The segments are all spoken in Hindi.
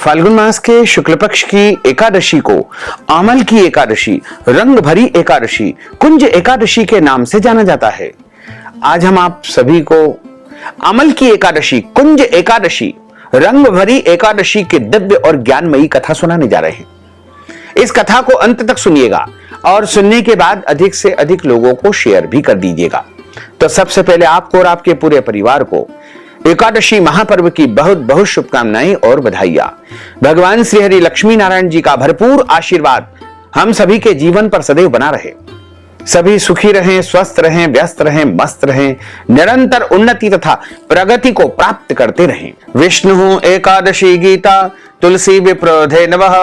फाल्गुन मास के शुक्ल पक्ष की एकादशी को आमल की एकादशी, रंग भरी एकादशी, कुंज एकादशी के नाम से जाना जाता है। आज हम आप सभी को आमल की एकादशी, कुंज एकादशी, रंग भरी एकादशी की दिव्य और ज्ञानमयी कथा सुनाने जा रहे हैं। इस कथा को अंत तक सुनिएगा और सुनने के बाद अधिक से अधिक लोगों को शेयर भी कर दीजिएगा। तो सबसे पहले आपको और आपके पूरे परिवार को एकादशी महापर्व की बहुत बहुत शुभकामनाएं और बधाइयां। भगवान श्री हरि लक्ष्मी नारायण जी का भरपूर आशीर्वाद हम सभी के जीवन पर सदैव बना रहे। सभी सुखी रहें, स्वस्थ रहें, व्यस्त रहें, मस्त रहें, निरंतर उन्नति तथा प्रगति को प्राप्त करते रहें। विष्णु एकादशी गीता तुलसी विप्रोधे नवः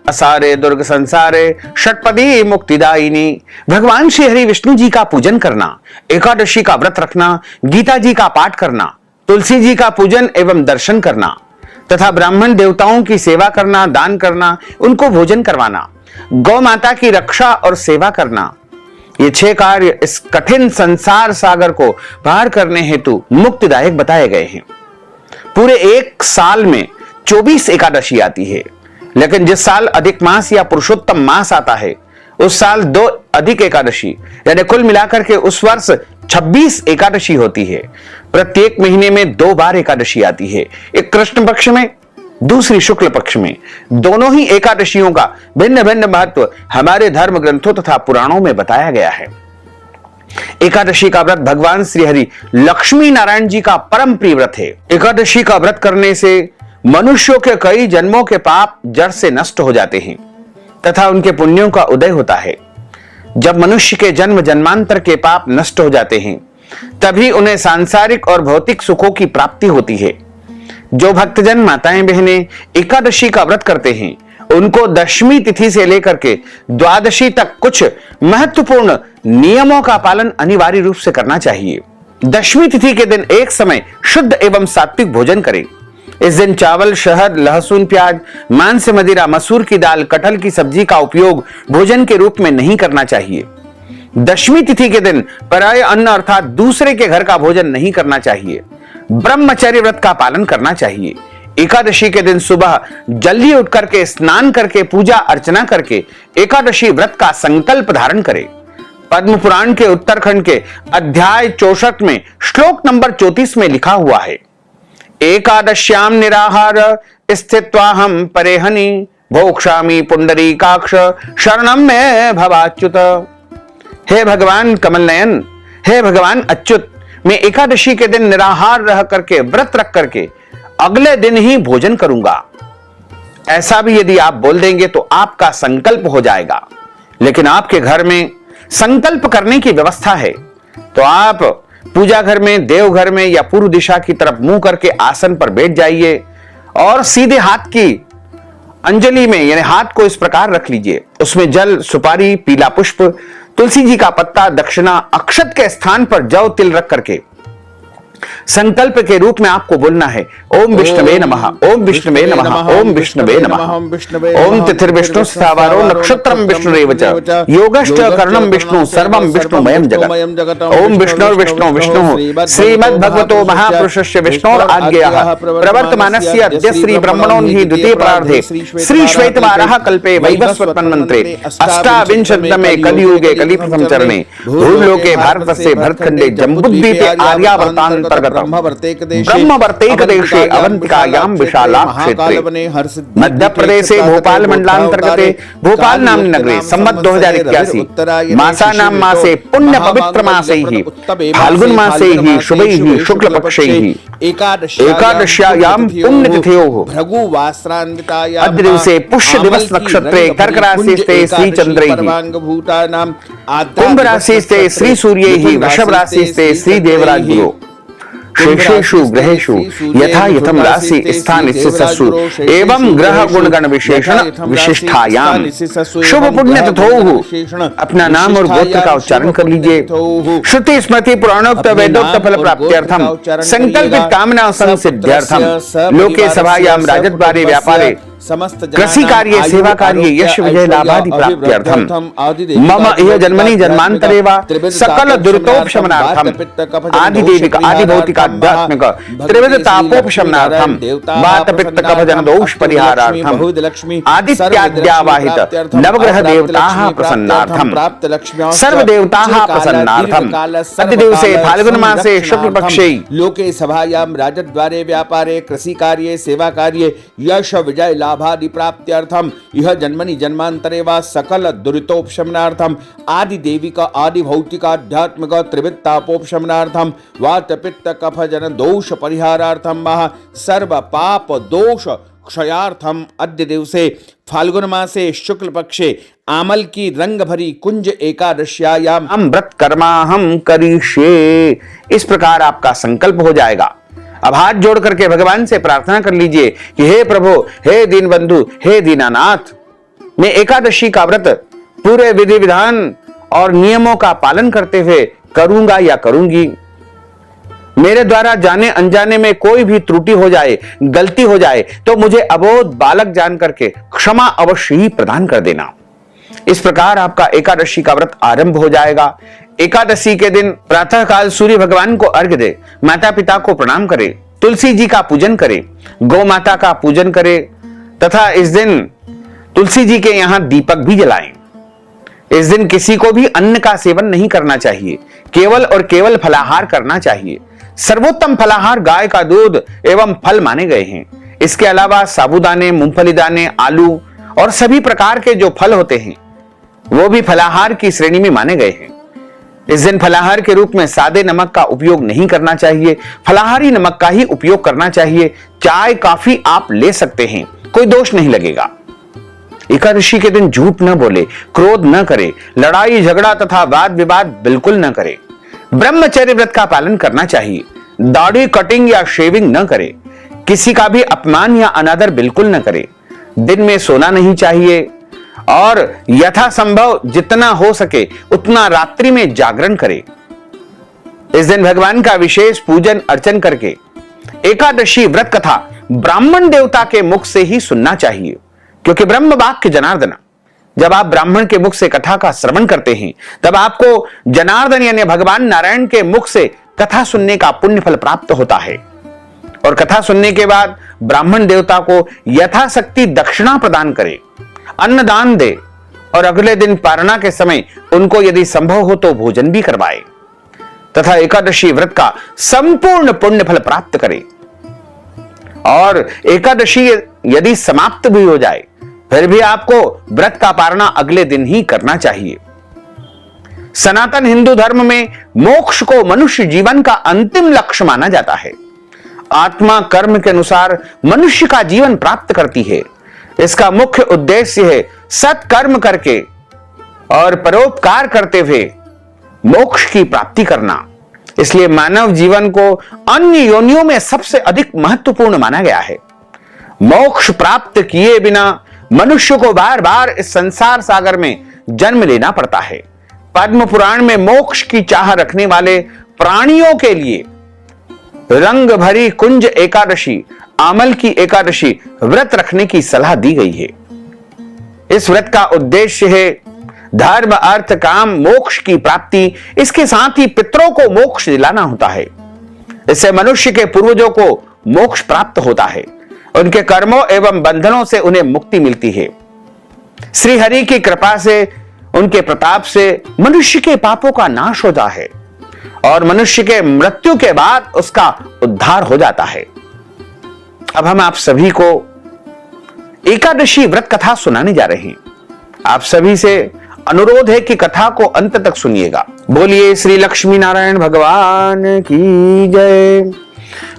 असारे दुर्ग संसारे षटपदी मुक्तिदायिनी। भगवान श्री हरि विष्णु जी का पूजन करना, एकादशी का व्रत रखना, गीता जी का पाठ करना, तुलसी जी का पूजन एवं दर्शन करना तथा ब्राह्मण देवताओं की सेवा करना, दान करना, उनको भोजन करवाना, गौ माता की रक्षा और सेवा करना, ये 6 कार्य इस कठिन संसार सागर को पार करने हेतु मुक्तिदायक बताए गए हैं। पूरे एक साल में 24 एकादशी आती है, लेकिन जिस साल अधिक मास या पुरुषोत्तम मास आता है उस साल 2 अधिक एकादशी यानी कुल मिलाकर के उस वर्ष 26 एकादशी होती है। प्रत्येक महीने में 2 बार एकादशी आती है, एक कृष्ण पक्ष में, दूसरी शुक्ल पक्ष में। दोनों ही एकादशियों का भिन्न भिन्न महत्व हमारे धर्म ग्रंथों तथा पुराणों में बताया गया है। एकादशी का व्रत भगवान श्री हरि लक्ष्मी नारायण जी का परम प्रिय व्रत है। एकादशी का व्रत करने से मनुष्यों के कई जन्मों के पाप जड़ से नष्ट हो जाते हैं तथा उनके पुण्यों का उदय होता है। जब मनुष्य के जन्म जन्मांतर के पाप नष्ट हो जाते हैं तभी उन्हें सांसारिक और भौतिक सुखों की प्राप्ति होती है। जो भक्तजन माताएं बहनें एकादशी का व्रत करते हैं उनको दशमी तिथि से लेकर के द्वादशी तक कुछ महत्वपूर्ण नियमों का पालन अनिवार्य रूप से करना चाहिए। दशमी तिथि के दिन एक समय शुद्ध एवं सात्विक भोजन करें। इस दिन चावल, शहद, लहसुन, प्याज, मांस, मदिरा, मसूर की दाल, कटहल की सब्जी का उपयोग भोजन के रूप में नहीं करना चाहिए। दशमी तिथि के दिन पराय अन्न अर्थात दूसरे के घर का भोजन नहीं करना चाहिए। ब्रह्मचर्य व्रत का पालन करना चाहिए। एकादशी के दिन सुबह जल्दी उठ करके स्नान करके पूजा अर्चना करके एकादशी व्रत का संकल्प धारण करें। पद्म पुराण के उत्तरखंड के अध्याय 64 में श्लोक नंबर 34 में लिखा हुआ है, एकादश्याम निराहार स्थित्वाहं परेहनि भोक्ष्यामि पुंडरीकाक्ष शरणम में भवाच्युत। हे भगवान कमल नयन, हे भगवान अच्युत, मैं एकादशी के दिन निराहार रह करके व्रत रख करके अगले दिन ही भोजन करूंगा। ऐसा भी यदि आप बोल देंगे तो आपका संकल्प हो जाएगा। लेकिन आपके घर में संकल्प करने की व्यवस्था है तो आप पूजा घर में, देवघर में या पूर्व दिशा की तरफ मुंह करके आसन पर बैठ जाइए और सीधे हाथ की अंजलि में यानी हाथ को इस प्रकार रख लीजिए। उसमें जल, सुपारी, पीला पुष्प, तुलसी जी का पत्ता, दक्षिणा, अक्षत के स्थान पर जौ तिल रख करके संकल्प के रूप में आपको बोलना है, ओम विष्णवे नमः, ओम विष्णवे नमः, ओम विष्णवे नमः, ओम तिथिर्विष्णु स्थावरो नक्षत्रम विष्णुरेव च योगश्च कर्णम विष्णु सर्वं विष्णुमयं जगत्। ओम विष्णुर्विष्णु विष्णुः श्रीमद्भगवतो महापुरुषस्य विष्णोर आज्ञया प्रवर्तमानस्य अद्य श्री ब्रह्मणोन्हि द्वितीय प्रार्धे श्री श्वेतवाराह कल्पे वैवस्वत मन्त्रे अष्टाविंशतितमे कलियुगे कलिप्रथम चरणे भूलोके भारतस्य भरतखंडे जम्बूद्वीपे आर्यावर्तान् ब्रह्मवर्तेक देशे अवंतिकायां विशाला क्षेत्रे मध्य प्रदेशे भोपाल मंडलांतर्गते भोपाल नाम नगरे संवत् 2081 मासा नाम मासे पुण्य पवित्र मासे ही फाल्गुन मासे ही शुभे ही शुक्ल पक्षे ही एकादश्यायां पुण्य तिथयोः अद्य दिवसे पुष्य दिवस नक्षत्रे कर्क राशिस्थे श्री चंद्रैः कुंभ राशिस्थे श्री सूर्यैः वृषभ राशिस्थे श्री देवराज गुरु शेषेषु ग्रहेषु यथा यथम राशि स्थान स्थितसु एवं ग्रह गुण गण विशेषण विशिष्टायाम शुभ पुण्य तथोः। अपना नाम और गोत्र का उच्चारण कर लीजिए। श्रुति स्मृति पुराणोक्त वेदोक्त फल प्राप्त्यर्थम संकल्पित कामना संसिद्ध्यर्थम लोके सभायाम राजद्वारे व्यापारे समस्त कृषि कार्य सेवा कार्य यश विजय लाभादि प्राप्त्यर्थम मम इह जन्मनि जन्मांतरे वा सकल दुरितोपशमनार्थम आदि देविक आदि भौतिक आध्यात्मिक त्रिविध तापोपशमनार्थम वात पित्त कफ जन दोष परिहारार्थम आदित्याद्यावाहित नवग्रह देवताः प्रसन्नार्थम सर्व देवताः प्रसन्नार्थम अद्य दिवसे फाल्गुन मासे शुक्ल पक्षे लोके सभायां राजद्वारे व्यापारे कृषि कार्ये सेवा कार्ये यश विजय लाभादि प्राप्त्यर्थम यह जन्मनि जन्मांतरे वा सकल दुरितोपशमनार्थम आदि देविक आदि भौतिक आध्यात्मिक त्रिविध तापोपशमनार्थम वात पित्त कफ जन दोष परिहारार्थम महा सर्व पाप दोष क्षयार्थम अद्य दिवसे फाल्गुन मासे शुक्ल पक्षे आमल की रंग भरी कुंज एकादश्यायाम हम व्रत कर्मा हम करिष्ये। इस प्रकार आपका संकल्प हो जाएगा। अब हाथ जोड़ करके भगवान से प्रार्थना कर लीजिए कि हे प्रभु, हे दीनबंधु, हे दीनानाथ, मैं एकादशी का व्रत पूरे विधि विधान और नियमों का पालन करते हुए करूंगा या करूंगी। मेरे द्वारा जाने अनजाने में कोई भी त्रुटि हो जाए, गलती हो जाए तो मुझे अबोध बालक जान करके क्षमा अवश्य ही प्रदान कर देना। इस प्रकार आपका एकादशी का व्रत आरंभ हो जाएगा। एकादशी के दिन प्रातः काल सूर्य भगवान को अर्घ्य दे, माता पिता को प्रणाम करे, तुलसी जी का पूजन करे, गौ माता का पूजन करे तथा इस दिन तुलसी जी के यहां दीपक भी जलाएं। इस दिन किसी को भी अन्न का सेवन नहीं करना चाहिए, केवल और केवल फलाहार करना चाहिए। सर्वोत्तम फलाहार गाय का दूध एवं फल माने गए हैं। इसके अलावा साबूदाने, मूंगफली दाने, आलू और सभी प्रकार के जो फल होते हैं वो भी फलाहार की श्रेणी में माने गए हैं। इस दिन फलाहार के रूप में सादे नमक का उपयोग नहीं करना चाहिए, फलाहारी नमक का ही उपयोग करना चाहिए। चाय काफी आप ले सकते हैं, कोई दोष नहीं लगेगा। एकादशी के दिन झूठ न बोले, क्रोध न करे, लड़ाई झगड़ा तथा वाद विवाद बिल्कुल न करे। ब्रह्मचर्य व्रत का पालन करना चाहिए। दाढ़ी कटिंग या शेविंग न करे, किसी का भी अपमान या अनादर बिल्कुल न करे। दिन में सोना नहीं चाहिए और यथासंभव जितना हो सके उतना रात्रि में जागरण करे। इस दिन भगवान का विशेष पूजन अर्चन करके एकादशी व्रत कथा ब्राह्मण देवता के मुख से ही सुनना चाहिए, क्योंकि ब्रह्म वाक्य जनार्दन, जब आप ब्राह्मण के मुख से कथा का श्रवण करते हैं तब आपको जनार्दन यानी भगवान नारायण के मुख से कथा सुनने का पुण्य फल प्राप्त होता है। और कथा सुनने के बाद ब्राह्मण देवता को यथाशक्ति दक्षिणा प्रदान करे, अन्नदान दे और अगले दिन पारणा के समय उनको यदि संभव हो तो भोजन भी करवाए तथा एकादशी व्रत का संपूर्ण पुण्य फल प्राप्त करे। और एकादशी यदि समाप्त भी हो जाए फिर भी आपको व्रत का पारणा अगले दिन ही करना चाहिए। सनातन हिंदू धर्म में मोक्ष को मनुष्य जीवन का अंतिम लक्ष्य माना जाता है। आत्मा कर्म के अनुसार मनुष्य का जीवन प्राप्त करती है। इसका मुख्य उद्देश्य है सत्कर्म करके और परोपकार करते हुए मोक्ष की प्राप्ति करना। इसलिए मानव जीवन को अन्य योनियों में सबसे अधिक महत्वपूर्ण माना गया है। मोक्ष प्राप्त किए बिना मनुष्य को बार बार इस संसार सागर में जन्म लेना पड़ता है। पद्म पुराण में मोक्ष की चाह रखने वाले प्राणियों के लिए रंग भरी कुंज एकादशी, आमल की एकादशी व्रत रखने की सलाह दी गई है। इस व्रत का उद्देश्य है धर्म, अर्थ, काम, मोक्ष की प्राप्ति। इसके साथ ही पितरों को मोक्ष दिलाना होता है। इससे मनुष्य के पूर्वजों को मोक्ष प्राप्त होता है, उनके कर्मों एवं बंधनों से उन्हें मुक्ति मिलती है। श्री हरि की कृपा से, उनके प्रताप से मनुष्य के पापों का नाश होता है और मनुष्य के मृत्यु के बाद उसका उद्धार हो जाता है। अब हम आप सभी को एकादशी व्रत कथा सुनाने जा रहे हैं। आप सभी से अनुरोध है कि कथा को अंत तक सुनिएगा। बोलिए श्री लक्ष्मी नारायण भगवान की जय।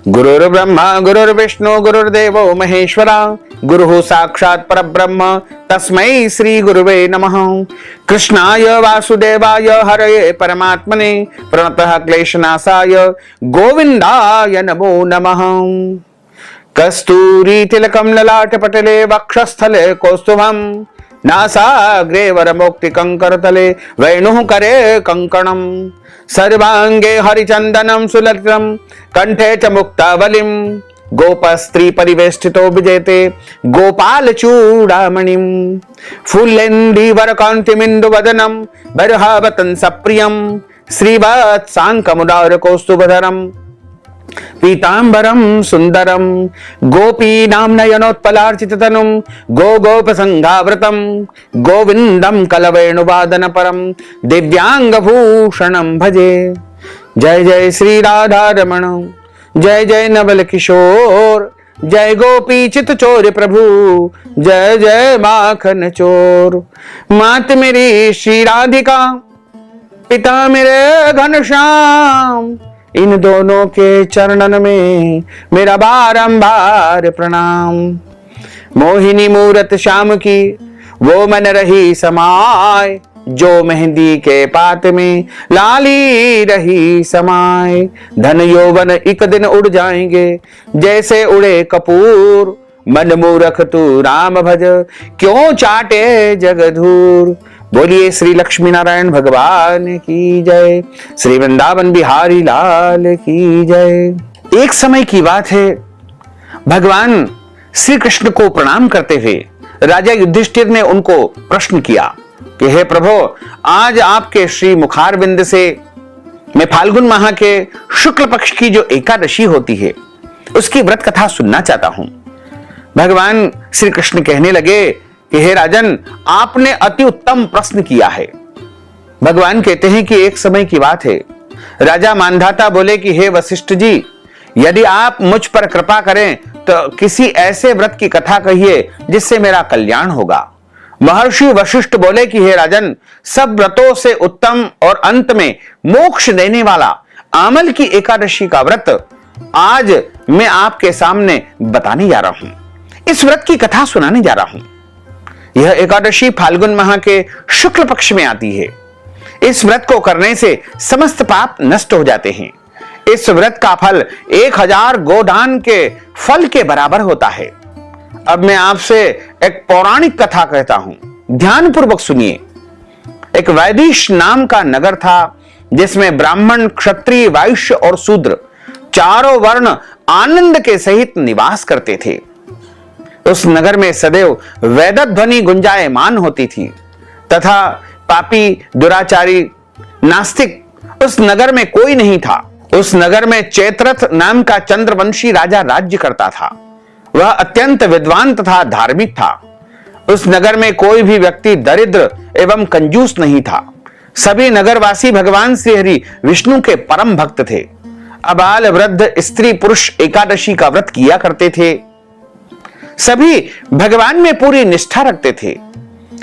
गुरुर्ब्रह्मा गुरुर्विष्णु गुरुर्देवो महेश्वरा, गुरुः साक्षात् परब्रह्म तस्मै श्री गुरुवे नमः। कृष्णाय वासुदेवाय हरये परमात्मने प्रणतः क्लेशनाशाय गोविन्दाय नमो नमः। कस्तूरी तिलकं ललाटपटले वक्षस्थले कौस्तुभं, नासाग्रे वरमौक्तिकङ्करतले वेणुः करे कङ्कणम्, सर्वांगे हरिचन्दनं सुललितं, कण्ठे च मुक्तावलिं, गोप स्त्री परिवेष्टितो विजयते गोपाल चूड़ामणिम फुल्लेन्दीवर कांतिमिंदु वदनम बरहावतन सप्रियम श्रीवत्सांकमुदार कौस्तुभधरम पीतांबरम सुंदरम गोपीनां नयनोत्पलार्चिततनुं गोपसंघावृतं गोविंदम कलवेणुवादन परम दिव्यांगभूषणं भजे। जय जय श्री राधा रमण, जय जय नवल किशोर, जय गोपी चित चोर प्रभु, जय जय माखन चोर। मात मेरी श्री राधिका, पिता मेरे घनश्याम, इन दोनों के चरणन में मेरा बारंबार प्रणाम। मोहिनी मूरत श्याम की वो मन रही समाय, जो मेहंदी के पात में लाली रही समाय। धन यौवन एक दिन उड़ जाएंगे जैसे उड़े कपूर, मन मूरख तू राम भज क्यों चाटे जगधूर। बोलिए श्री लक्ष्मी नारायण भगवान की जय, श्री वृंदावन बिहारी लाल की जय। एक समय की बात है, भगवान श्री कृष्ण को प्रणाम करते हुए राजा युधिष्ठिर ने उनको प्रश्न किया कि हे प्रभु, आज आपके श्री मुखारविंद से मैं फाल्गुन माह के शुक्ल पक्ष की जो एकादशी होती है उसकी व्रत कथा सुनना चाहता हूं। भगवान श्री कृष्ण कहने लगे कि हे राजन, आपने अति उत्तम प्रश्न किया है। भगवान कहते हैं कि एक समय की बात है, राजा मानधाता बोले कि हे वशिष्ठ जी, यदि आप मुझ पर कृपा करें तो किसी ऐसे व्रत की कथा कहिए जिससे मेरा कल्याण होगा। महर्षि वशिष्ठ बोले कि हे राजन, सब व्रतों से उत्तम और अंत में मोक्ष देने वाला आमल की एकादशी का व्रत आज मैं आपके सामने बताने जा रहा हूं, इस व्रत की कथा सुनाने जा रहा हूं। यह एकादशी फाल्गुन माह के शुक्ल पक्ष में आती है। इस व्रत को करने से समस्त पाप नष्ट हो जाते हैं। इस व्रत का फल 1000 गोदान के फल के बराबर होता है। अब मैं आपसे एक पौराणिक कथा कहता हूं, ध्यान पूर्वक सुनिए। एक वैदिश नाम का नगर था जिसमें ब्राह्मण, क्षत्रिय, वैश्य और शूद्र चारों वर्ण आनंद के सहित निवास करते थे। उस नगर में सदैव वेद ध्वनि गुंजायमान होती थी तथा पापी, दुराचारी, नास्तिक उस नगर में कोई नहीं था। उस नगर में चैत्रथ नाम का चंद्रवंशी राजा राज्य करता था। वह अत्यंत विद्वान तथा धार्मिक था। उस नगर में कोई भी व्यक्ति दरिद्र एवं कंजूस नहीं था। सभी नगरवासी भगवान श्री हरि विष्णु के परम भक्त थे। अबाल, वृद्ध, स्त्री, पुरुष एकादशी का व्रत किया करते थे। सभी भगवान में पूरी निष्ठा रखते थे।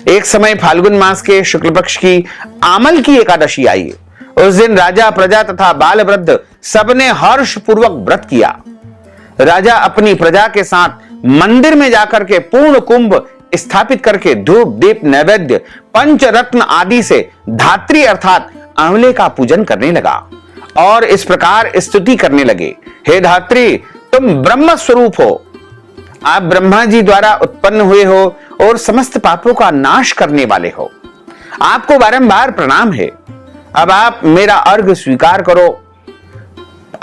एक समय फाल्गुन मास के शुक्ल पक्ष की आमल की एकादशी आई। उस दिन राजा, प्रजा तथा बाल, वृद्ध सबने हर्ष पूर्वक व्रत किया। राजा अपनी प्रजा के साथ मंदिर में जाकर के पूर्ण कुंभ स्थापित करके धूप, दीप, नैवेद्य, पंचरत्न आदि से धात्री अर्थात आंवले का पूजन करने लगा और इस प्रकार स्तुति करने लगे, हे धात्री, तुम ब्रह्म स्वरूप हो, आप ब्रह्मा जी द्वारा उत्पन्न हुए हो और समस्त पापों का नाश करने वाले हो। आपको बारंबार प्रणाम है। अब आप मेरा अर्घ स्वीकार करो।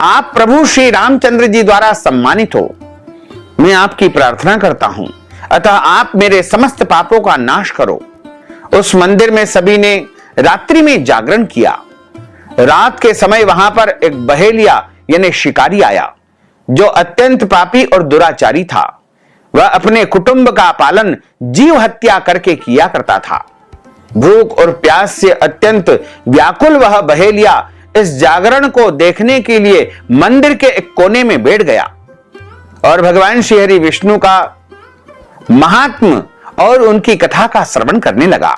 आप प्रभु श्री रामचंद्र जी द्वारा सम्मानित हो। मैं आपकी प्रार्थना करता हूं, अतः आप मेरे समस्त पापों का नाश करो। उस मंदिर में सभी ने रात्रि में जागरण किया। रात के समय वहां पर एक बहेलिया यानी शिकारी आया जो अत्यंत पापी और दुराचारी था। वह अपने कुटुंब का पालन जीव हत्या करके किया करता था। भूख और प्यास से अत्यंत व्याकुल वह बहेलिया इस जागरण को देखने के लिए मंदिर के एक कोने में बैठ गया और भगवान श्री हरि विष्णु का महात्म और उनकी कथा का श्रवण करने लगा।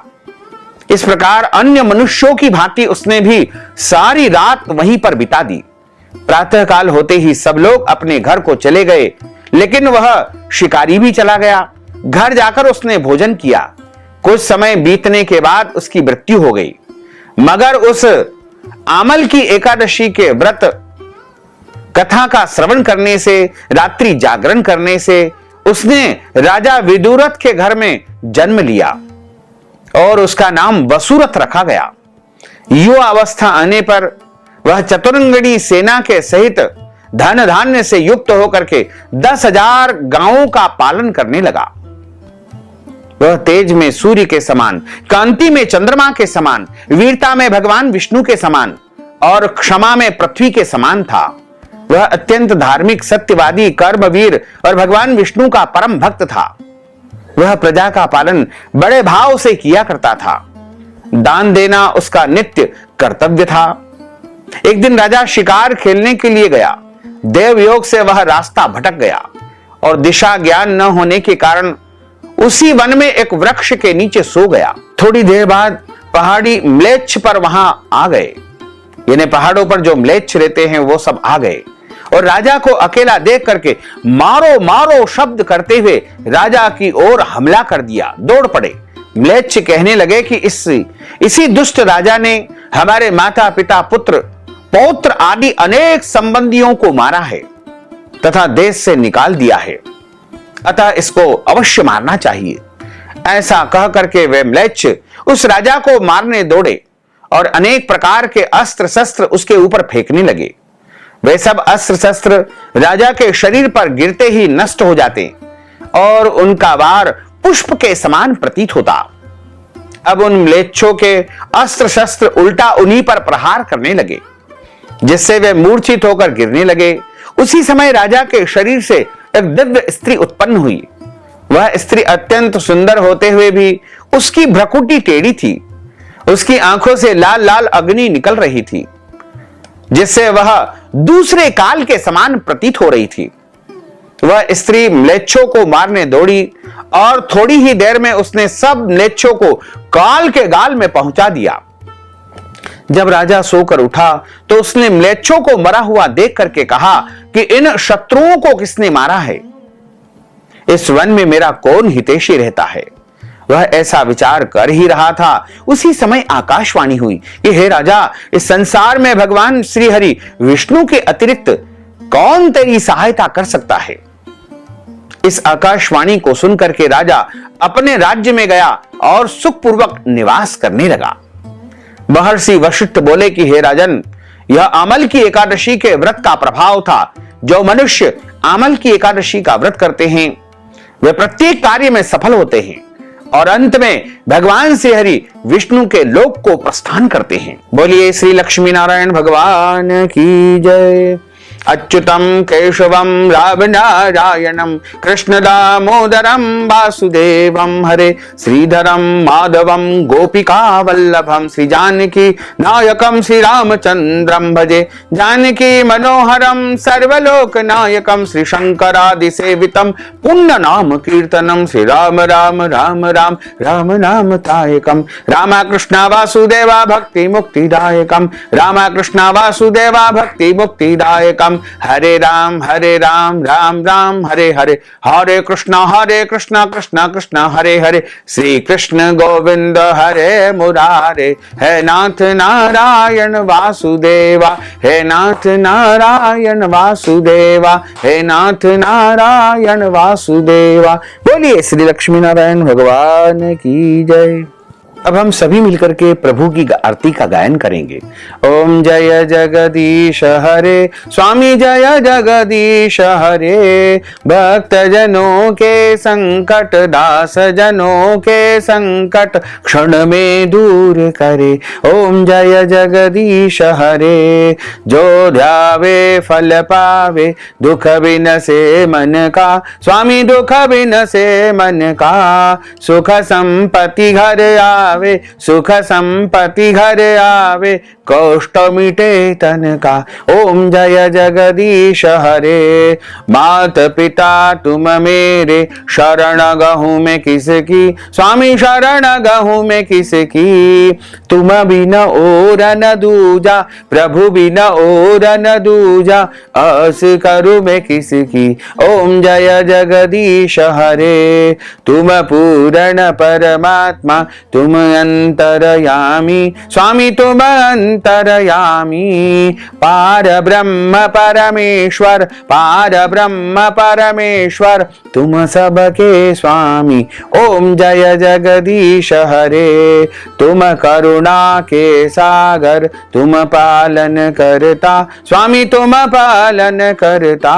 इस प्रकार अन्य मनुष्यों की भांति उसने भी सारी रात वहीं पर बिता दी। प्रातः काल होते ही सब लोग अपने घर को चले गए, लेकिन वह शिकारी भी चला गया। घर जाकर उसने भोजन किया। कुछ समय बीतने के बाद उसकी मृत्यु हो गई। मगर उस आमल की एकादशी के व्रत कथा का श्रवण करने से, रात्रि जागरण करने से उसने राजा विदुरथ के घर में जन्म लिया और उसका नाम वसुरथ रखा गया। युवा अवस्था आने पर वह चतुरंगनी सेना के सहित धन धान्य से युक्त होकर के 10,000 गांवों का पालन करने लगा। वह तेज में सूर्य के समान, कांति में चंद्रमा के समान, वीरता में भगवान विष्णु के समान और क्षमा में पृथ्वी के समान था। वह अत्यंत धार्मिक, सत्यवादी, कर्मवीर और भगवान विष्णु का परम भक्त था। वह प्रजा का पालन बड़े भाव से किया करता था। दान देना उसका नित्य कर्तव्य था। एक दिन राजा शिकार खेलने के लिए गया। देवयोग से वह रास्ता भटक गया और दिशा ज्ञान न होने के कारण उसी वन में एक वृक्ष के नीचे सो गया। थोड़ी देर बाद पहाड़ी म्लेच्छ पर वहां आ गए, यानी पहाड़ों पर जो म्लेच्छ रहते हैं वो सब आ गए और राजा को अकेला देख करके मारो मारो शब्द करते हुए राजा की ओर हमला कर दिया। दौड़ पड़े। म्लेच्छ कहने लगे कि इसी दुष्ट राजा ने हमारे माता पिता, पुत्र, पौत्र आदि अनेक संबंधियों को मारा है तथा देश से निकाल दिया है, अतः इसको अवश्य मारना चाहिए। ऐसा कह करके वे म्लेच्छ उस राजा को मारने दौड़े और अनेक प्रकार के अस्त्र शस्त्र उसके ऊपर फेंकने लगे। वे सब अस्त्र शस्त्र राजा के शरीर पर गिरते ही नष्ट हो जाते और उनका वार पुष्प के समान प्रतीत होता। अब उन म्लेच्छों के अस्त्र शस्त्र उल्टा उन्हीं पर प्रहार करने लगे, जिससे वे मूर्छित होकर गिरने लगे। उसी समय राजा के शरीर से एक दिव्य स्त्री उत्पन्न हुई। वह स्त्री अत्यंत सुंदर होते हुए भी उसकी भ्रकुटी टेढ़ी थी। उसकी आंखों से लाल लाल अग्नि निकल रही थी, जिससे वह दूसरे काल के समान प्रतीत हो रही थी। वह स्त्री म्लेच्छों को मारने दौड़ी और थोड़ी ही देर में उसने सब म्लेच्छों को काल के गाल में पहुंचा दिया। जब राजा सोकर उठा तो उसने म्लेच्छों को मरा हुआ देख करके कहा कि इन शत्रुओं को किसने मारा है? इस वन में मेरा कौन हितैषी रहता है? वह ऐसा विचार कर ही रहा था, उसी समय आकाशवाणी हुई कि हे राजा, इस संसार में भगवान श्री हरि विष्णु के अतिरिक्त कौन तेरी सहायता कर सकता है? इस आकाशवाणी को सुनकर के राजा अपने राज्य में गया और सुखपूर्वक निवास करने लगा। महर्षि वशिष्ठ बोले कि हे राजन, यह आमल की एकादशी के व्रत का प्रभाव था। जो मनुष्य आमल की एकादशी का व्रत करते हैं वे प्रत्येक कार्य में सफल होते हैं और अंत में भगवान श्री हरि विष्णु के लोक को प्रस्थान करते हैं। बोलिए श्री लक्ष्मी नारायण भगवान की जय। अच्युतम केशवम राम नारायणम कृष्ण दामोदरम वासुदेवम हरे श्रीधरम माधवम गोपिका वल्लभम श्री जानकी नायकम श्री रामचंद्रम भजे जानकी मनोहरम सर्वलोक नायकम श्री शंकरादि सेवितम पुण्य नाम कीर्तनम श्री राम राम राम राम राम नाम तायकम रामा कृष्णा वासुदेवा भक्ति मुक्तिदायकम रामा कृष्णा वासुदेवा भक्ति मुक्तिदायकम हरे राम राम राम हरे हरे हरे कृष्णा कृष्णा कृष्णा हरे हरे श्री कृष्ण गोविंद हरे मुरारे हे नाथ नारायण वासुदेवा हे नाथ नारायण वासुदेवा हे नाथ नारायण वासुदेवा। बोलिए श्री लक्ष्मी नारायण भगवान की जय। अब हम सभी मिलकर के प्रभु की आरती का गायन करेंगे। ओम जय जगदीश हरे स्वामी जय जगदीश हरे भक्त जनों के संकट दास जनों के संकट क्षण में दूर करे। ओम जय जगदीश हरे जो ध्यावे फल पावे दुख बिन से मन का स्वामी दुख बिन से मन का सुख संपत्ति घर आवे सुख संपत्ति घर आवे कष्ट मिटे तन का। ओम जय जगदीश हरे मात पिता तुम मेरे शरण गहूं में किसकी स्वामी शरण गहूं में किसकी तुम बिन और न दूजा प्रभु बिन और न दूजा अस करूं मैं किसकी। ओम जय जगदीश हरे तुम पूर्ण परमात्मा तुम अंतरयामी स्वामी तुम अंतरयामी पार ब्रह्म परमेश्वर तुम सबके स्वामी। ओम जय जगदीश हरे, तुम करुणा के सागर, तुम पालन करता स्वामी, तुम पालन करता।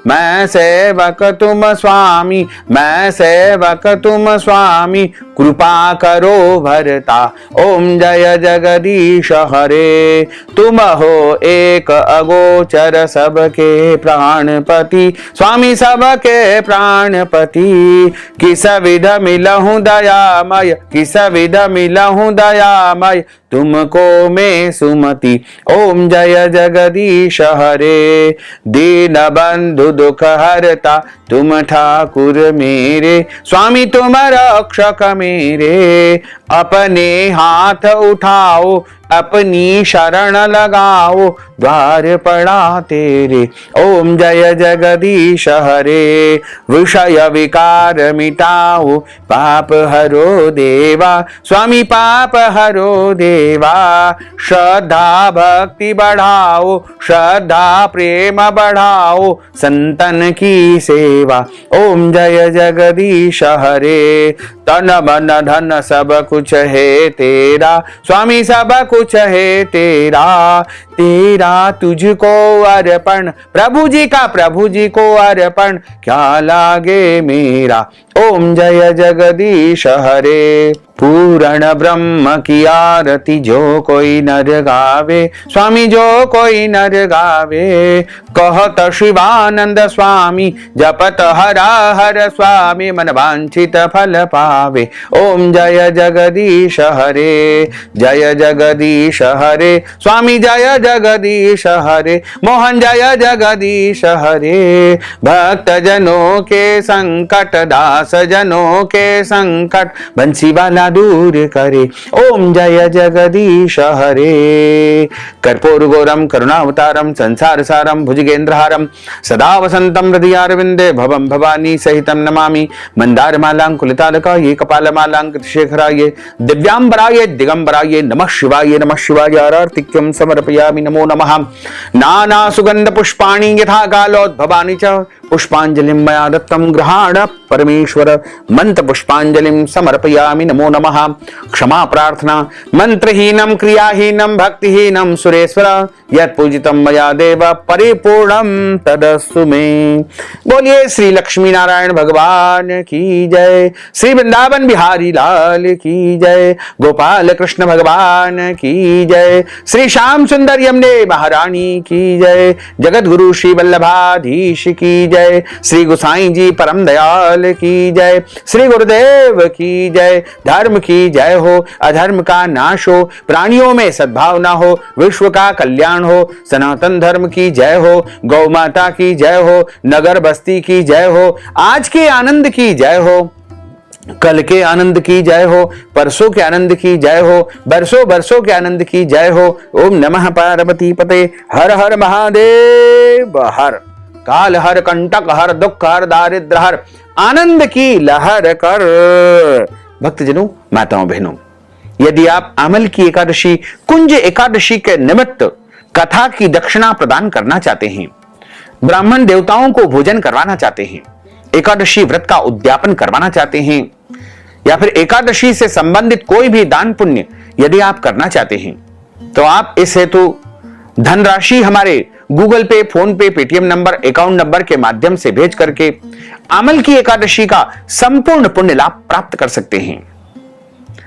मैं सेवक तुम स्वामी, मैं सेवक तुम स्वामी, कृपा करो भरता। ओम जय जगदीश हरे, तुम हो एक अगोचर सबके प्राणपति स्वामी, सबके प्राणपति। किस विध मिलहूं दयामय, किस विध मिलहूं दयामय, तुमको मैं सुमति। ओम जय जगदीश हरे, दीन बंधु दुख हरता तुम ठाकुर मेरे स्वामी, तुम रक्षक मेरे। अपने हाथ उठाओ, अपनी शरण लगाओ, द्वार पड़ा तेरे। ओम जय जगदीश हरे, विषय विकार मिटाओ, पाप हरो देवा स्वामी, पाप हरो देवा। श्रद्धा भक्ति बढ़ाओ, श्रद्धा प्रेम बढ़ाओ, संतन की सेवा। ओम जय जगदीश हरे, तन मन धन सब कुछ है तेरा स्वामी, सब कुछ है तेरा। तेरा तुझको अर्पण, प्रभु जी का प्रभु जी को अर्पण, क्या लागे मेरा। ओम जय जगदीश हरे, पूर्ण ब्रह्म की आरती जो कोई नर गावे स्वामी, जो कोई नर गावे। कहत शिवानंद स्वामी, जपत हरा हर स्वामी, मन वांछित फल पावे। ओम जय जगदीश हरे, जय जगदीश हरे स्वामी, जय जगदीश हरे। मोहन जय जगदीश हरे, भक्त जनों के संकट, दास जनों के संकट, बंसी वाला दूर करे। ओम जय जगदीश हरे, कर्पूर गौरम करुणावतारम, संसार सारम, भुजगेंद्रहारम, सदा वसंतम हृदयारविंदे, भवम भवानी सहितम नमामि। मंदार मालांकुलितालकाये, कपाल मालांकितशेखराये, दिव्यांबराये दिगंबराये, नमः शिवाय नमः शिवाय। आरतिक्यं समर्पयामि, नमो नमः। नाना सुगंध पुष्पाणि यथा कालोद्भवानि च, पुष्पांजलिं मया दत्तं गृहाण परमेश्वर। मंत्र पुष्पांजलिं समर्पयामि, नमो नमः। क्षमा प्रार्थना, मंत्रहीनं क्रियाहीनं भक्तिहीनं सुरेश्वर, यत् पूजितं मया देव परिपूर्णं तदस्तु मे। बोलिए श्री लक्ष्मी नारायण भगवान की जय, श्री वृंदावन बिहारी लाल की जय, गोपाल कृष्ण भगवान की जय, श्री श्याम सुंदर यमुने महारानी की जय, जगत गुरु श्री वल्लभाधीश की जय, श्री गोसाई जी परम दयाल की जय, श्री गुरुदेव की जय। धर्म की जय हो, अधर्म का नाश हो, प्राणियों में सद्भावना हो, विश्व का कल्याण हो, सनातन धर्म की जय हो, गौ माता की जय हो, नगर बस्ती की जय हो, आज के आनंद की जय हो, कल के आनंद की जय हो, परसों के आनंद की जय हो, बरसों बरसों के आनंद की जय हो। ओम नमः पार्वती पते, हर हर महादेव हर, काल हर, कंटक हर, दुख हर, दारिद्र हर, आनंद की लहर कर। भक्तजनों, माताओं बहनों, यदि आप अमल की एकादशी, कुंज एकादशी के निमित्त कथा की दक्षिणा प्रदान करना चाहते हैं, ब्राह्मण देवताओं को भोजन करवाना चाहते हैं, एकादशी व्रत का उद्यापन करवाना चाहते हैं, या फिर एकादशी से संबंधित कोई भी दान पुण्य यदि आप करना चाहते हैं, तो आप इस हेतु धनराशि हमारे गूगल पे, फोन पे, पेटीएम नंबर, अकाउंट नंबर के माध्यम से भेज करके अमल की एकादशी का संपूर्ण पुण्य लाभ प्राप्त कर सकते हैं।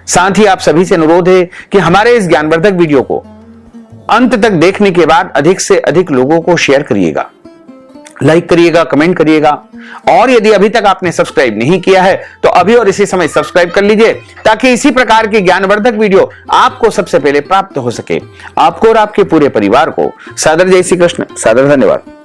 साथ ही आप सभी से अनुरोध है कि हमारे इस ज्ञानवर्धक वीडियो को अंत तक देखने के बाद अधिक से अधिक लोगों को शेयर करिएगा, लाइक करिएगा, कमेंट करिएगा, और यदि अभी तक आपने सब्सक्राइब नहीं किया है तो अभी और इसी समय सब्सक्राइब कर लीजिए, ताकि इसी प्रकार के ज्ञानवर्धक वीडियो आपको सबसे पहले प्राप्त हो सके। आपको और आपके पूरे परिवार को सादर जय श्री कृष्ण, सादर धन्यवाद।